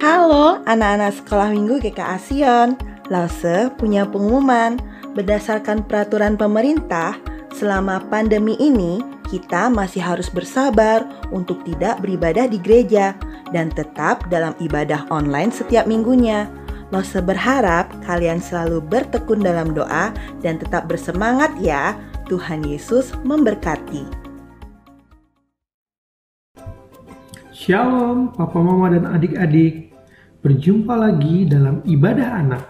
Halo anak-anak sekolah minggu GKA Sion. Lause punya pengumuman. Berdasarkan peraturan pemerintah, selama pandemi ini kita masih harus bersabar untuk tidak beribadah di gereja dan tetap dalam ibadah online setiap minggunya. Lause berharap kalian selalu bertekun dalam doa dan tetap bersemangat ya. Tuhan Yesus memberkati. Shalom Papa Mama dan adik-adik. Berjumpa lagi dalam ibadah anak.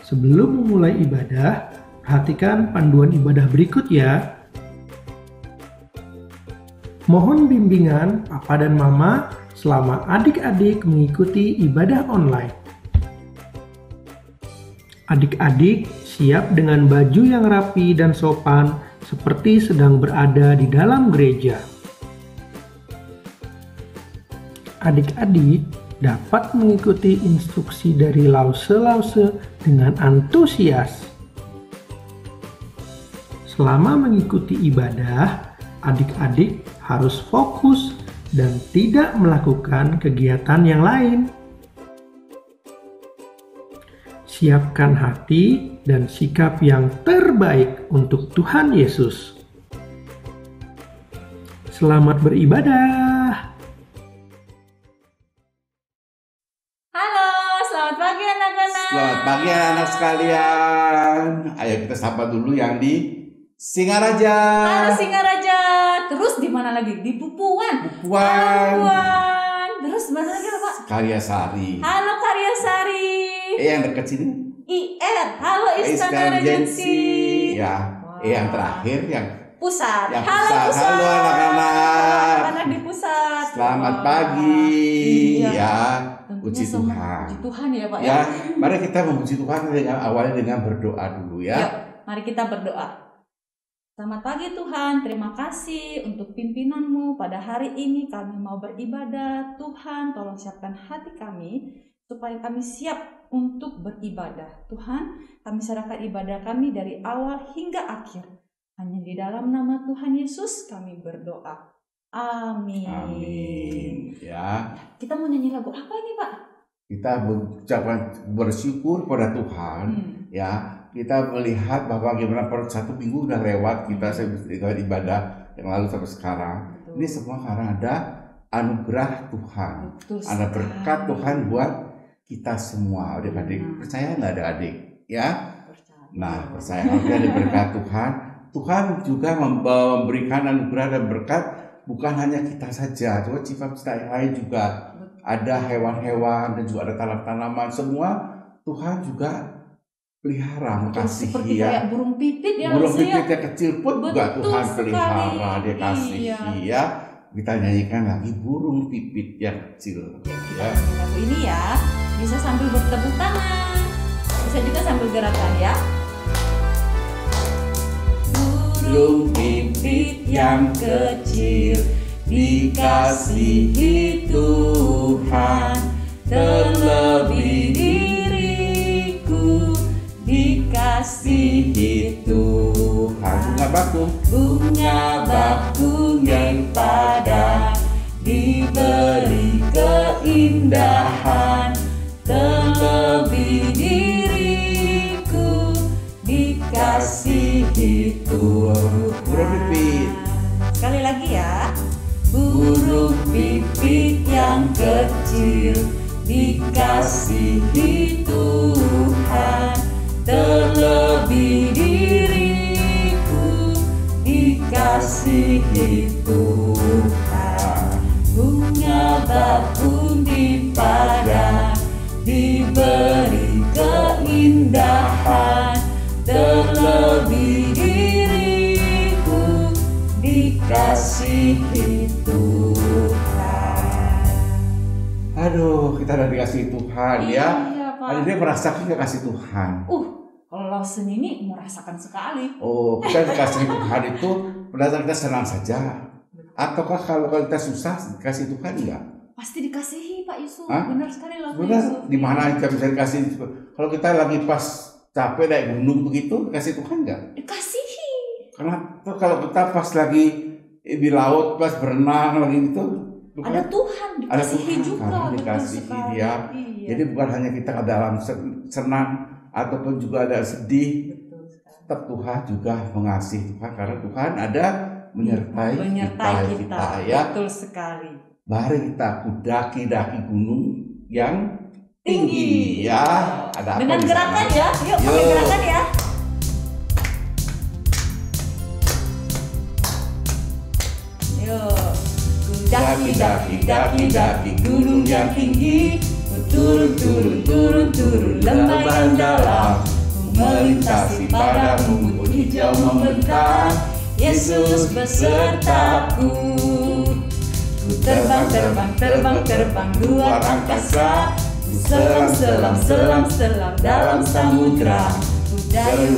Sebelum memulai ibadah, perhatikan panduan ibadah berikut ya. Mohon bimbingan Papa dan Mama selama adik-adik mengikuti ibadah online. Adik-adik siap dengan baju yang rapi dan sopan seperti sedang berada di dalam gereja. Adik-adik dapat mengikuti instruksi dari lause-lause dengan antusias. Selama mengikuti ibadah, adik-adik harus fokus dan tidak melakukan kegiatan yang lain. Siapkan hati dan sikap yang terbaik untuk Tuhan Yesus. Selamat beribadah. Selamat pagi anak-anak. Selamat pagi anak-anak sekalian. Ayo kita sapa dulu yang di Singaraja. Halo Singaraja. Terus di mana lagi? Di Pupuan. Pupuan. Terus mana lagi Pak? Karyasari. Halo Karyasari. Yang dekat sini. IR. Halo Istana Regency. Ya. Wow. Yang terakhir yang Pusat. Yang Halo pusat. Halo anak-anak. Anak di pusat. Selamat Wow. pagi. Iya. Ya. Tentunya Puji Tuhan. Puji Tuhan ya Pak Ya, mari kita memuji Tuhan awalnya dengan berdoa dulu ya. Yuk, mari kita berdoa. Selamat pagi Tuhan, terima kasih untuk pimpinan-Mu pada hari ini kami mau beribadah. Tuhan, tolong siapkan hati kami supaya kami siap untuk beribadah. Tuhan, kami serahkan ibadah kami dari awal hingga akhir. Hanya di dalam nama Tuhan Yesus kami berdoa. Amin. Amin. Ya. Kita mau nyanyi lagu apa ini Pak? Kita mengucapkan bersyukur pada Tuhan. Ya, kita melihat bahwa gimana per satu minggu udah lewat kita ibadah yang lalu sampai sekarang. Betul. Ini semua karena ada anugerah Tuhan, Betul ada berkat sekali. Tuhan buat kita semua. Adik-adik percaya nggak ada adik? Ya. Percaya. Nah, percaya kalau ada berkat Tuhan. Tuhan juga memberikan anugerah dan berkat bukan hanya kita saja, juga cipta yang lain juga. Ada hewan-hewan dan juga ada tanaman-tanaman, semua Tuhan juga pelihara, mengasihi seperti ya. kayak burung pipit ya. Burung Luse, ya. pipit yang kecil pun juga Betul Tuhan sekali. pelihara, dia kasihi Iya. ya. Kita nyanyikan lagi burung pipit yang kecil. Ya. Lagu ini ya bisa sambil bertepuk tangan, bisa juga sambil gerakan ya. Burung pipit yang kecil dikasihi Tuhan, terlebih diriku dikasihi Tuhan. Bunga bakung yang pada diberi keindahan, terlebih diriku dikasihi Tuhan. Burung pipit. Sekali lagi ya. Burung pipit yang kecil dikasihi Tuhan, terlebih diriku dikasihi Tuhan. Bunga bakung di padang diberi keindahan, terlebih diriku dikasihi Tuhan. Aduh, kita udah dikasih Tuhan ya. Iya, Pak. Ada dia merasakan kasih Tuhan. Kalau sendiri merasakan sekali. Oh, kita dikasih Tuhan itu berdasarkan kita senang saja. Ataukah kalau kita susah dikasih Tuhan enggak? Pasti dikasihi Pak Yusuf. Hah? Benar sekali loh Pak Benar, Yusuf. di mana kita bisa dikasih? Kalau kita lagi pas capek naik gunung begitu, dikasih Tuhan enggak? Dikasihi. Karena tuh kalau kita pas lagi di laut, pas berenang lagi itu, Ada Tuhan dikasihi Tuhan, juga, karena betul dikasihi sekali. dia. Iya. Jadi bukan hanya kita dalam senang ataupun juga ada sedih, Betul sekali. tetap Tuhan juga mengasihi Tuhan karena Tuhan ada menyertai kita ya. Betul sekali. Mari kita daki gunung yang tinggi ya. Ada apa Dengan di gerakan sana? ya, yuk pakai Yuk. gerakan ya. Yuk. Daki gunung yang tinggi, turun lembah yang dalam, melintasi padang rumput hijau membentang. Yesus besertaku. Ku terbang luar angkasa. Ku selam dalam samudra. Ku dayung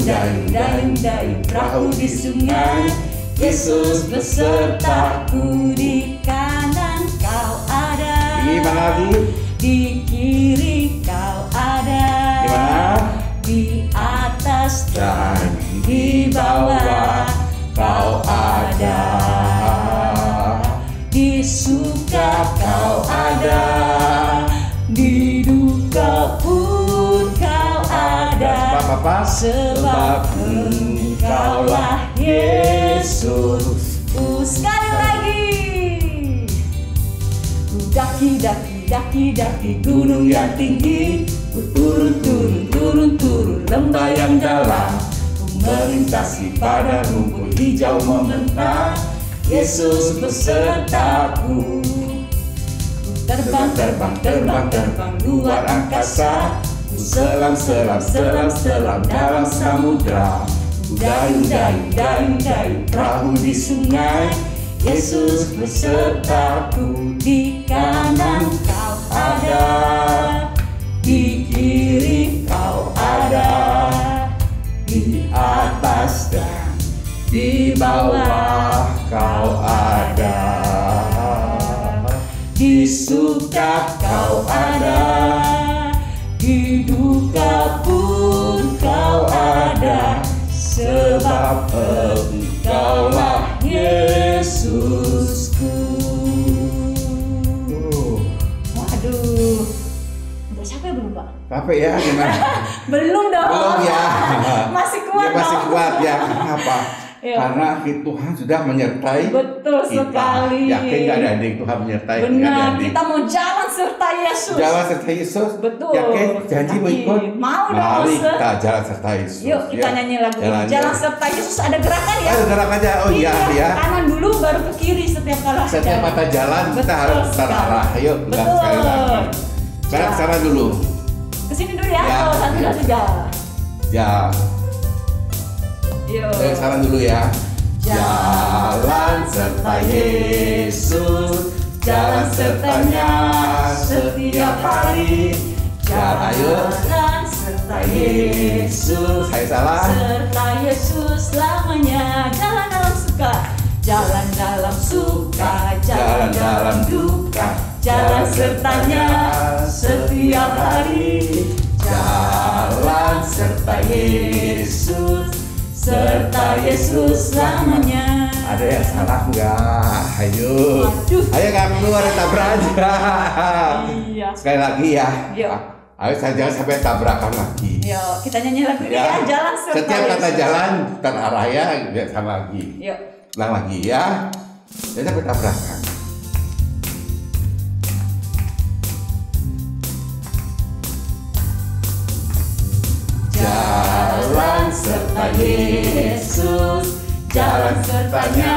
perahu di sungai. Yesus besertaku, di kanan kau ada, Di mana lagi? di kiri kau ada, Di mana? di atas Dan di bawah kau ada, di suka kau ada, di duka pun kau ada, Bapak-bapak, sebab Engkaulah Yesus. Sekali lagi. Ku daki gunung yang tinggi, ku turun lembah yang dalam, ku melintasi padang rumput hijau membentang. Yesus besertaku. Ku terbang luar angkasa. Ku selam dalam samudra. Ku dayung perahu di sungai. Yesus besertaku, di kanan kau ada, di kiri kau ada, di atas dan di bawah kau ada, di suka kau ada, di duka pun kau ada, sebab Engkaulah Yesusku. Waduh, udah capek belum Pak? capek ya gimana? Belum dong. Belum ya. Masih kuat Ya, masih dong. kuat ya. Kenapa? Iya. Karena Tuhan sudah menyertai Betul kita. sekali. Yakin nggak ada adik Tuhan menyertai nggak ada Benar, adik? kita mau jalan serta Yesus. Jalan serta Yesus. Betul. Yakin janji mau Yakin. ikut? Mau dong, Mari Ustaz. kita jalan serta Yesus. Yuk kita Ya. nyanyi lagu Jalan, Jalan ya. serta Yesus, ada gerakan ya. Ayo gerak aja. Oh iya ya. Kanan dulu baru ke kiri setiap kali Setiap mata jalan kita Betul harus putar sekali. arah. Ayo gerak Betul. sekali lagi. Sekarang Ya. sana dulu. Kesini dulu ya, Ya. kalau satu dua tiga. Ya. Yuk. Sekarang dulu ya. Jalan serta Yesus, jalan sertanya setiap hari. Ayo. Jalan serta Yesus, Saya salah. serta Yesus selamanya. Jalan dalam suka, jalan dalam suka, jalan dalam duka, jalan sertanya setiap hari. Jalan serta Yesus, serta Yesus selamanya. Ada yang salah nggak? Ayo. Waduh. Ayo nggak keluar tabrak aja. Iya. Sekali lagi ya. Yuk. Ayo saya jangan sampai tabrakan lagi. Yuk, kita nyanyi lagu ini ya, jalan serta Setiap kata Yesus. jalan putar arah ya, lihat sama lagi. Yuk. Ulang lagi ya. Jangan sampai tabrakan. Jalan serta Yesus, jalan sertanya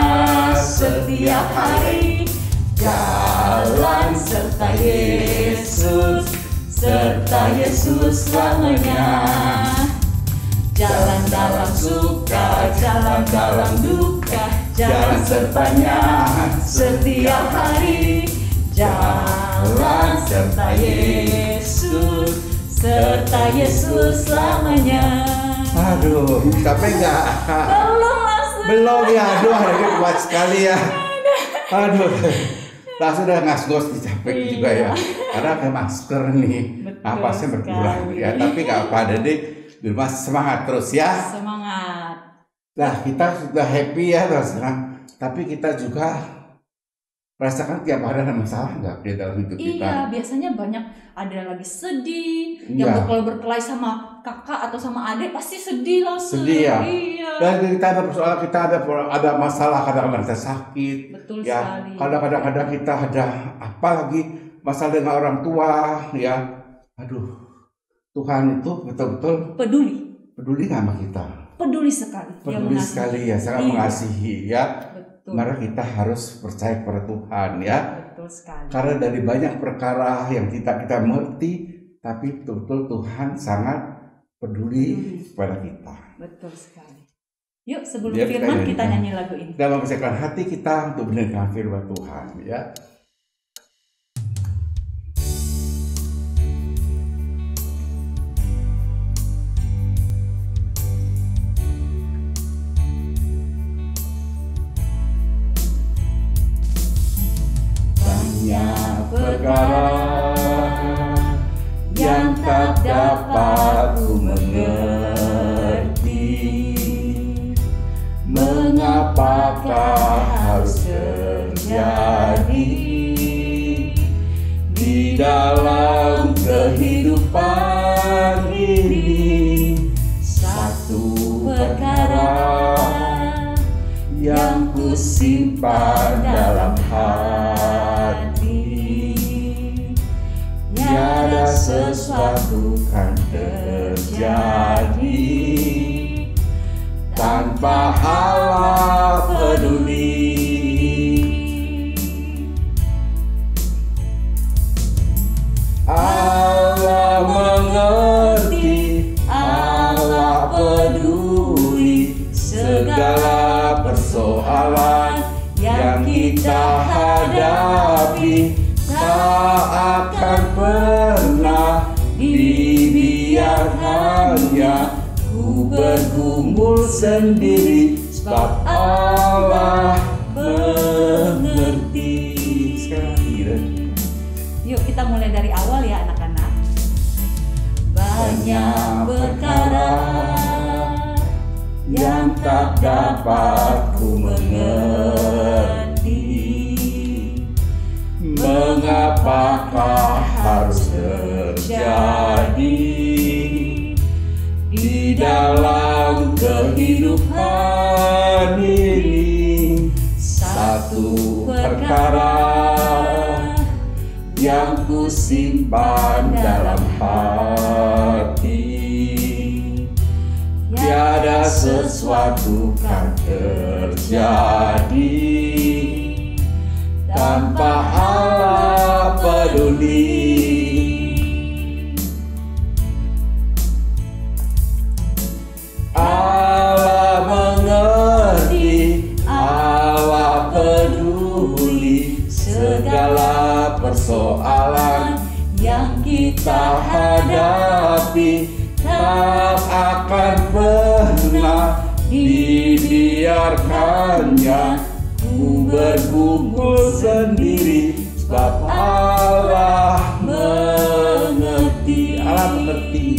setiap hari. Jalan serta Yesus, serta Yesus selamanya. Jalan dalam suka, jalan dalam duka, jalan sertanya setiap hari. Jalan serta Yesus, serta Yesus selamanya. Aduh, capek nggak? Belum langsung. Belum ya, aduh hari ini kuat sekali ya. Aduh, langsung udah ngas-ngos capek Iya. juga ya. Karena pakai masker nih, Betul napasnya berkurang sekali. ya. Tapi nggak apa, jadi di rumah semangat terus ya. Semangat. Nah, kita sudah happy ya, terus senang. Tapi kita juga Rasakan tiap hari ada masalah nggak di dalam hidup kita? Iya, biasanya banyak ada lagi sedih, Iya. yang kalau berkelahi sama kakak atau sama adik pasti sedih langsung. Sedih ya. Iya. Dan kita ada persoalan, kita ada masalah, kadang-kadang kita sakit. Betul Ya, sekali. kadang-kadang kita ada apa lagi masalah dengan orang tua, ya. Aduh, Tuhan itu betul-betul peduli sama kita. Peduli sekali. Dia Peduli mengasihi. sekali ya, sangat Iya. mengasihi ya. Betul. Maka kita harus percaya kepada Tuhan ya. Betul sekali. Karena dari banyak perkara yang kita mengerti, tapi betul-betul Tuhan sangat peduli kepada kita. Betul sekali. Yuk, sebelum Biar firman kita kita nyanyikan. nyanyi lagu ini. Kita mempersiapkan hati kita untuk mendengarkan firman Tuhan ya. Banyak perkara yang tak dapat ku mengerti, mengapakah harus terjadi di dalam kehidupan ini. Satu perkara yang ku simpan dalam hati, tiada sesuatu kan terjadi tanpa Allah peduli. Allah mengerti, Allah peduli segala persoalan yang kita hadapi. Tak akan pernah dibiarkannya ku bergumul sendiri, sebab Allah mengerti. Sekali Yuk kita mulai dari awal ya anak-anak. Banyak perkara yang tak dapat ku mengerti, mengapakah harus terjadi di dalam kehidupan ini. Satu perkara yang ku simpan dalam hati, tiada sesuatu kan terjadi tanpa Allah peduli. Allah mengerti, Allah peduli segala persoalan yang kita hadapi. Tak akan pernah dibiarkannya ku bergumul sendiri, sebab Allah mengerti. Allah mengerti,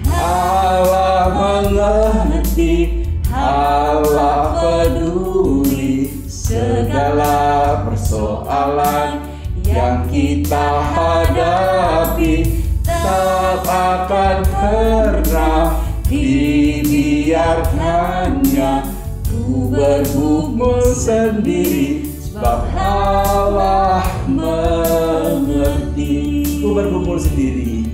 Allah mengerti, Allah peduli segala persoalan yang kita hadapi. Tak akan pernah dibiarkannya ku bergumul sendiri, sebab Allah mengerti. Ku bergumul sendiri,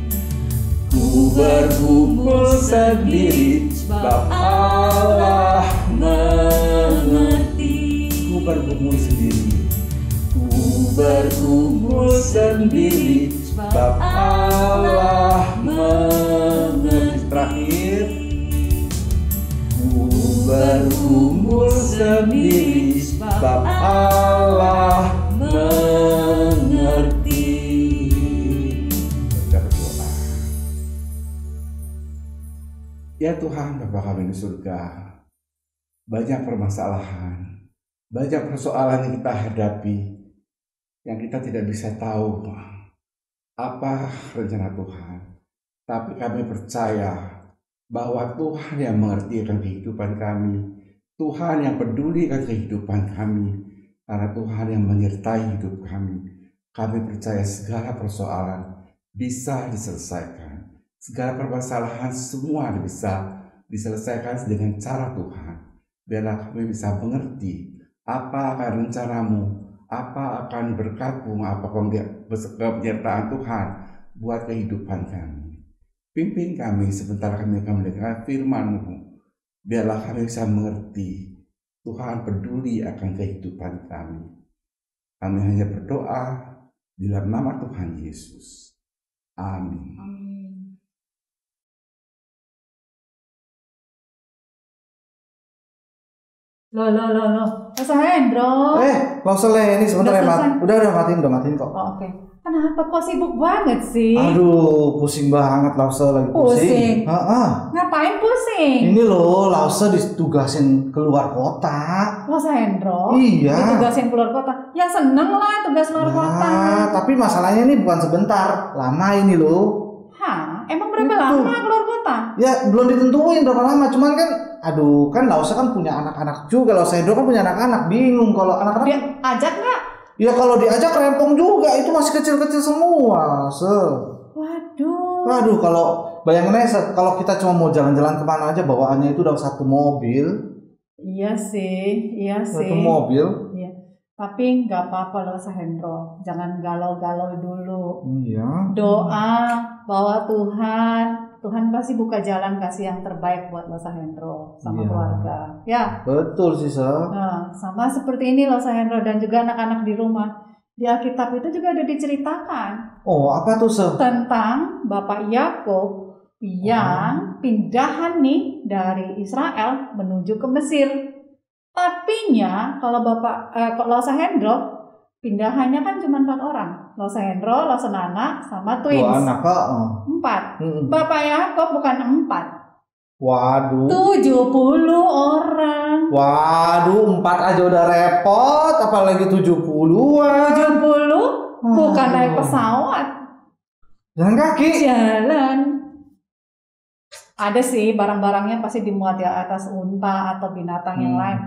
ku bergumul sendiri, sebab Allah mengerti. Ku bergumul sendiri, ku bergumul sendiri, sebab Allah mengerti. Terakhir, ku bergumul sendiri, sebab Allah mengerti. Kita berdoa. Ya Tuhan, Bapa kami di surga, banyak permasalahan, banyak persoalan yang kita hadapi, yang kita tidak bisa tahu apa rencana Tuhan. Tapi kami percaya bahwa Tuhan yang mengerti akan kehidupan kami, Tuhan yang peduli akan kehidupan kami, karena Tuhan yang menyertai hidup kami. Kami percaya segala persoalan bisa diselesaikan. Segala permasalahan semua bisa diselesaikan dengan cara Tuhan. Biarlah kami bisa mengerti apa akan rencanamu, apa akan berkatmu, apa penyertaan Tuhan buat kehidupan kami. Pimpin kami sebentar kami akan mendengar firman-Mu. Biarlah kami bisa mengerti Tuhan peduli akan kehidupan kami. Kami hanya berdoa di dalam nama Tuhan Yesus. Amin. Loh. Mas Hendro. Lause ini sebentar ya, Mat. Udah matiin kok. Oh, oke. Kenapa kok sibuk banget sih? Aduh, pusing banget Lause lagi pusing. Ngapain pusing? Ini loh, Lause ditugasin keluar kota. Mas Hendro? Iya. Ditugasin keluar kota. Ya seneng lah tugas keluar kota. Tapi masalahnya ini bukan sebentar, lama ini loh. Emang berapa lama keluar kota? Ya belum ditentuin berapa lama, cuman kan kan Lause kan punya anak-anak juga. Lause Hendro kan punya anak-anak, bingung kalau anak-anak. Dia ajak nggak? Ya kalau diajak rempong juga, itu masih kecil-kecil semua. Waduh, kalau bayangin aja kalau kita cuma mau jalan-jalan kemana aja bawaannya itu udah satu mobil. Iya sih. Satu mobil. Iya. Tapi nggak apa-apa loh Hendro, jangan galau-galau dulu. Iya. Doa bawa Tuhan pasti buka jalan kasih yang terbaik buat Losa Hendro sama keluarga. Ya. Betul sih, Nah, sama seperti ini Losa Hendro dan juga anak-anak di rumah. Di Alkitab itu juga ada diceritakan. Oh, apa tuh, Tentang Bapak Yakub yang pindahan nih dari Israel menuju ke Mesir. Tapinya kalau Losa Hendro pindahannya kan cuma 4 orang. Losa Hendro, Losa Nana, sama twins. 2 anak, 4. Bapak Yakub bukan 4. Waduh. 70 orang. Waduh, 4 aja udah repot, apalagi 70-an. 70? Bukan naik pesawat. Jalan kaki. Jalan. Ada sih barang-barangnya pasti dimuat di atas unta atau binatang yang lain.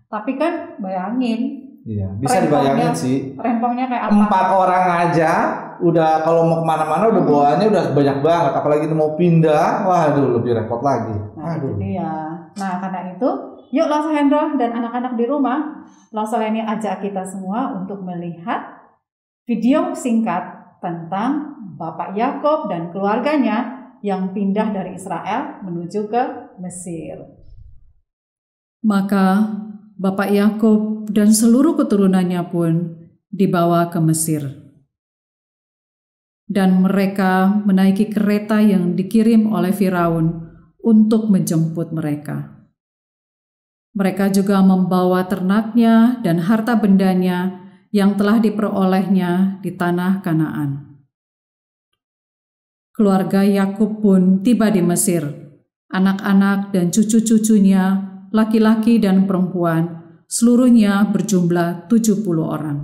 Tapi kan bayangin. Iya, bisa dibayangin sih. Rempongnya kayak apa? 4 orang aja, udah kalau mau kemana-mana udah bawaannya udah banyak banget. Apalagi mau pindah, waduh lebih repot lagi. Itu dia. Nah karena itu, yuk Losa Hendro dan anak-anak di rumah, Losa ini ajak kita semua untuk melihat video singkat tentang Bapak Yakub dan keluarganya yang pindah dari Israel menuju ke Mesir. Maka Bapak Yakub dan seluruh keturunannya pun dibawa ke Mesir. Dan mereka menaiki kereta yang dikirim oleh Firaun untuk menjemput mereka. Mereka juga membawa ternaknya dan harta bendanya yang telah diperolehnya di tanah Kanaan. Keluarga Yakub pun tiba di Mesir. Anak-anak dan cucu-cucunya, laki-laki dan perempuan, seluruhnya berjumlah 70 orang.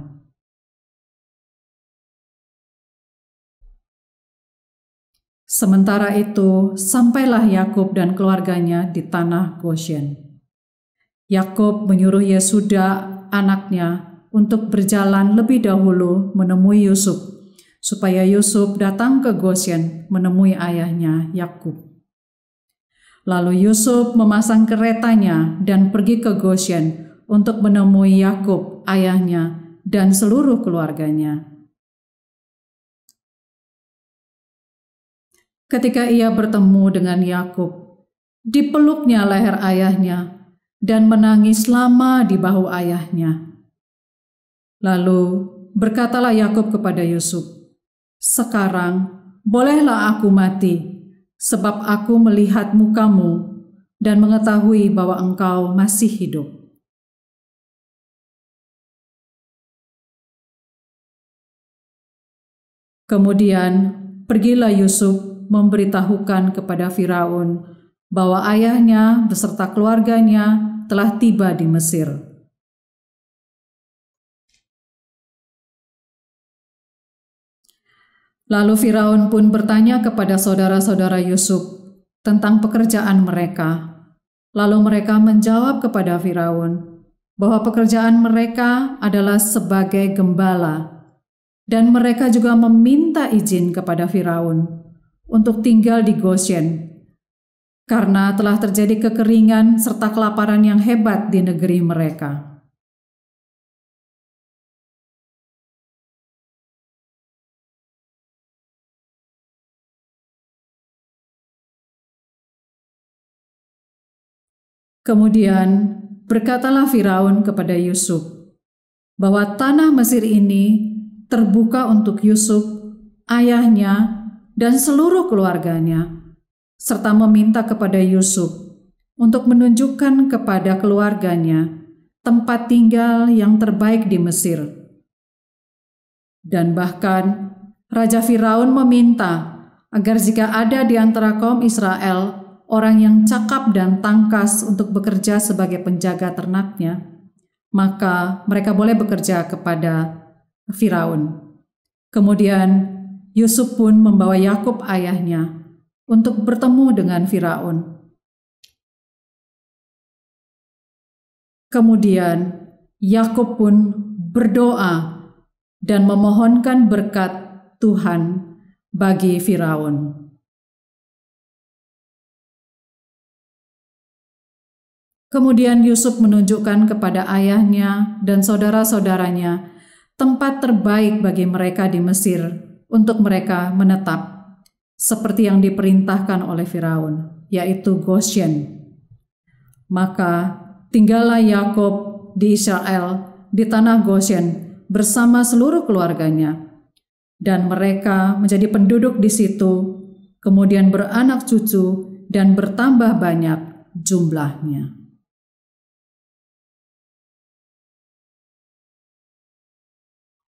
Sementara itu, sampailah Yakub dan keluarganya di tanah Goshen. Yakub menyuruh Yehuda, anaknya, untuk berjalan lebih dahulu menemui Yusuf, supaya Yusuf datang ke Goshen menemui ayahnya Yakub. Lalu Yusuf memasang keretanya dan pergi ke Goshen untuk menemui Yakub, ayahnya, dan seluruh keluarganya. Ketika ia bertemu dengan Yakub, dipeluknya leher ayahnya dan menangis lama di bahu ayahnya. Lalu berkatalah Yakub kepada Yusuf, "Sekarang bolehlah aku mati, sebab aku melihat mukamu dan mengetahui bahwa engkau masih hidup." Kemudian pergilah Yusuf memberitahukan kepada Firaun bahwa ayahnya beserta keluarganya telah tiba di Mesir. Lalu Firaun pun bertanya kepada saudara-saudara Yusuf tentang pekerjaan mereka. Lalu mereka menjawab kepada Firaun, bahwa pekerjaan mereka adalah sebagai gembala, dan mereka juga meminta izin kepada Firaun untuk tinggal di Goshen, karena telah terjadi kekeringan serta kelaparan yang hebat di negeri mereka. Kemudian berkatalah Firaun kepada Yusuf bahwa tanah Mesir ini terbuka untuk Yusuf, ayahnya, dan seluruh keluarganya, serta meminta kepada Yusuf untuk menunjukkan kepada keluarganya tempat tinggal yang terbaik di Mesir. Dan bahkan Raja Firaun meminta agar jika ada di antara kaum Israel orang yang cakap dan tangkas untuk bekerja sebagai penjaga ternaknya, maka mereka boleh bekerja kepada Firaun. Kemudian Yusuf pun membawa Yakub ayahnya untuk bertemu dengan Firaun. Kemudian Yakub pun berdoa dan memohonkan berkat Tuhan bagi Firaun. Kemudian Yusuf menunjukkan kepada ayahnya dan saudara-saudaranya tempat terbaik bagi mereka di Mesir untuk mereka menetap, seperti yang diperintahkan oleh Firaun, yaitu Goshen. Maka tinggallah Yakub di Israel di tanah Goshen bersama seluruh keluarganya, dan mereka menjadi penduduk di situ, kemudian beranak cucu dan bertambah banyak jumlahnya.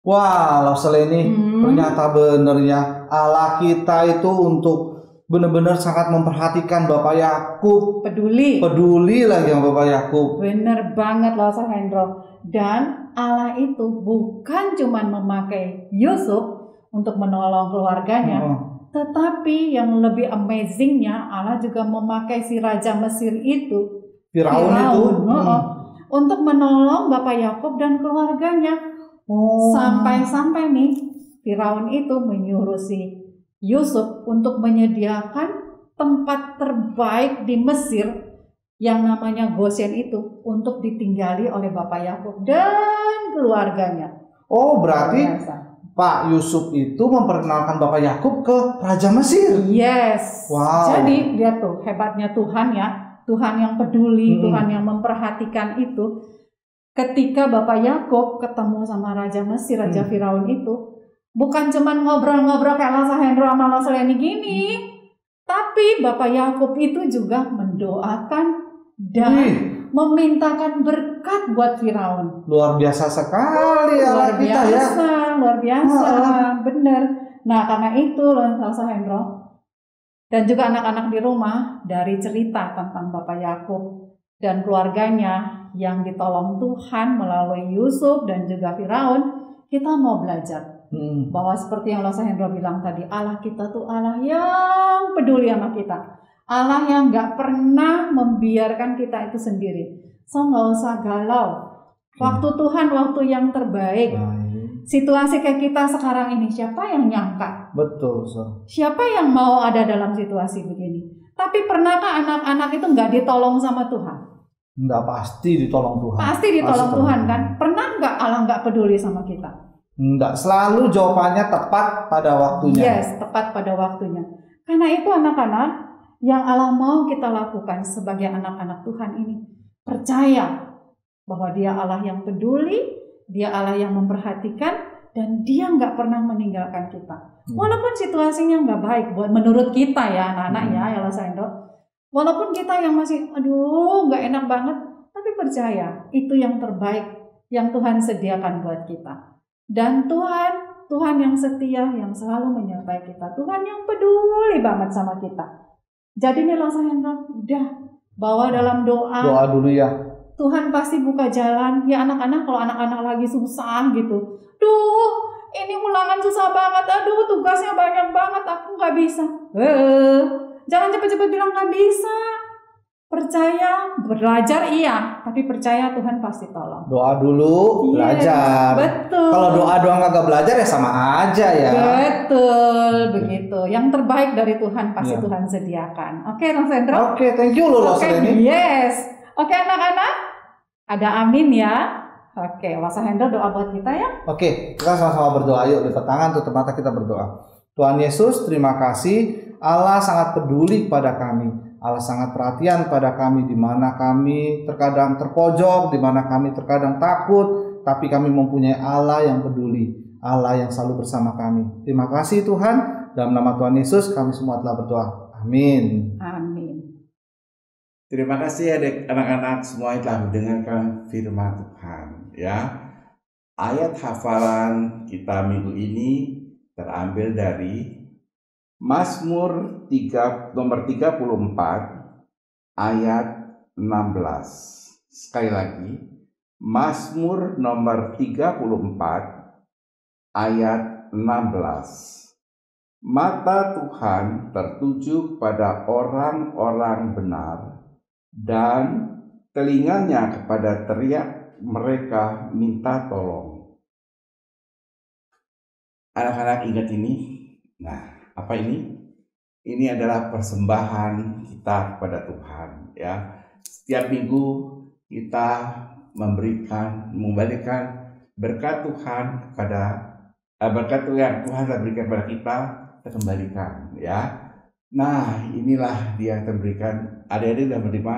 Wah, Lausel ini ternyata benernya Allah kita itu untuk benar-benar sangat memperhatikan Bapak Yakub. Peduli lagi sama Bapak Yakub. Bener banget Lausel Hendro. Dan Allah itu bukan cuma memakai Yusuf untuk menolong keluarganya, tetapi yang lebih amazingnya Allah juga memakai si Raja Mesir itu, Firaun, untuk menolong Bapak Yakub dan keluarganya. Sampai-sampai nih Firaun itu menyuruh si Yusuf untuk menyediakan tempat terbaik di Mesir yang namanya Goshen itu untuk ditinggali oleh Bapak Yakub dan keluarganya. Oh, berarti Pak Yusuf itu memperkenalkan Bapak Yakub ke Raja Mesir. Yes. Wow. Jadi lihat tuh hebatnya Tuhan ya, Tuhan yang peduli, Tuhan yang memperhatikan itu. Ketika Bapak Yakub ketemu sama Raja Mesir, Raja Firaun itu, bukan cuma ngobrol-ngobrol kayak Lausel Hendro sama Lausel ini gini, tapi Bapak Yakub itu juga mendoakan dan memintakan berkat buat Firaun. Luar biasa sekali Allah kita ya. Luar biasa, bener. Nah karena itu Lausel Hendro dan juga anak-anak di rumah, dari cerita tentang Bapak Yakub dan keluarganya yang ditolong Tuhan melalui Yusuf dan juga Firaun, kita mau belajar bahwa seperti yang Lausel Hendro bilang tadi, Allah kita tuh Allah yang peduli sama kita, Allah yang gak pernah membiarkan kita itu sendiri. So gak usah galau, waktu Tuhan waktu yang terbaik. Situasi kayak kita sekarang ini, siapa yang nyangka? Betul. Siapa yang mau ada dalam situasi begini? Tapi pernahkah anak-anak itu gak ditolong sama Tuhan? Enggak, pasti ditolong Tuhan. Pasti ditolong Tuhan kan? Pernah nggak Allah nggak peduli sama kita? Enggak, selalu jawabannya tepat pada waktunya. Yes, tepat pada waktunya. Karena itu anak-anak yang Allah mau kita lakukan sebagai anak-anak Tuhan ini, percaya bahwa Dia Allah yang peduli, Dia Allah yang memperhatikan, dan Dia nggak pernah meninggalkan kita. Walaupun situasinya nggak baik buat menurut kita ya anak-anak ya Lausel Hendro. Walaupun kita yang masih, aduh gak enak banget, tapi percaya itu yang terbaik yang Tuhan sediakan buat kita. Dan Tuhan yang setia, yang selalu menyertai kita. Tuhan yang peduli banget sama kita. Jadi nih Lausel Hendro, udah bawa dalam doa. Doa dulu ya. Tuhan pasti buka jalan. Ya anak-anak, kalau anak-anak lagi susah gitu. Duh, ini ulangan susah banget. Aduh, tugasnya banyak banget. Aku gak bisa. Jangan cepet-cepet bilang gak bisa. Percaya, belajar iya, tapi percaya Tuhan pasti tolong. Doa dulu, belajar. Betul. Kalau doa doang kagak belajar ya sama aja ya. Betul, begitu. Yang terbaik dari Tuhan pasti Tuhan sediakan. Oke, Mas Hendro. Oke, thank you loh ini. Yes. Oke, anak-anak. Ada amin ya. Oke, Mas Hendro doa buat kita ya. Oke, kita sama-sama berdoa. Yuk, lipat tangan, tutup mata, kita berdoa. Tuhan Yesus, terima kasih. Allah sangat peduli pada kami. Allah sangat perhatian pada kami, di mana kami terkadang terpojok, di mana kami terkadang takut, tapi kami mempunyai Allah yang peduli, Allah yang selalu bersama kami. Terima kasih Tuhan, dalam nama Tuhan Yesus kami semua telah berdoa. Amin. Amin. Terima kasih anak-anak semua yang telah mendengarkan firman Tuhan. Ya, ayat hafalan kita minggu ini terambil dari Mazmur nomor 34 ayat 16. Sekali lagi, Mazmur nomor 34 ayat 16. Mata Tuhan tertuju pada orang-orang benar, dan telinganya kepada teriak mereka minta tolong. Anak-anak ingat ini? Nah, apa ini? Ini adalah persembahan kita kepada Tuhan, ya. Setiap minggu kita mengembalikan berkat Tuhan kepada berkat yang Tuhan telah berikan kepada kita kembalikan, ya. Nah, inilah dia terberikan. Adik-adik sudah menerima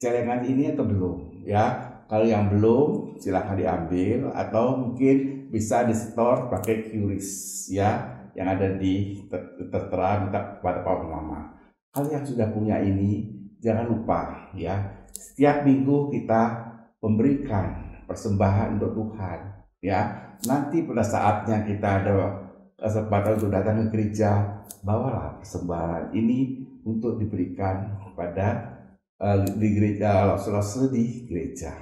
celengan ini atau belum? Ya, kalau yang belum silahkan diambil, atau mungkin bisa di store pakai QRIS, ya, yang ada di tertera kepada Papa Mama. Kalau yang sudah punya ini, jangan lupa ya, setiap minggu kita memberikan persembahan untuk Tuhan, ya. Nanti pada saatnya kita ada kesempatan untuk datang ke gereja, bawalah persembahan ini untuk diberikan kepada di gereja, di gereja.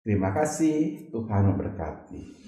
Terima kasih, Tuhan memberkati.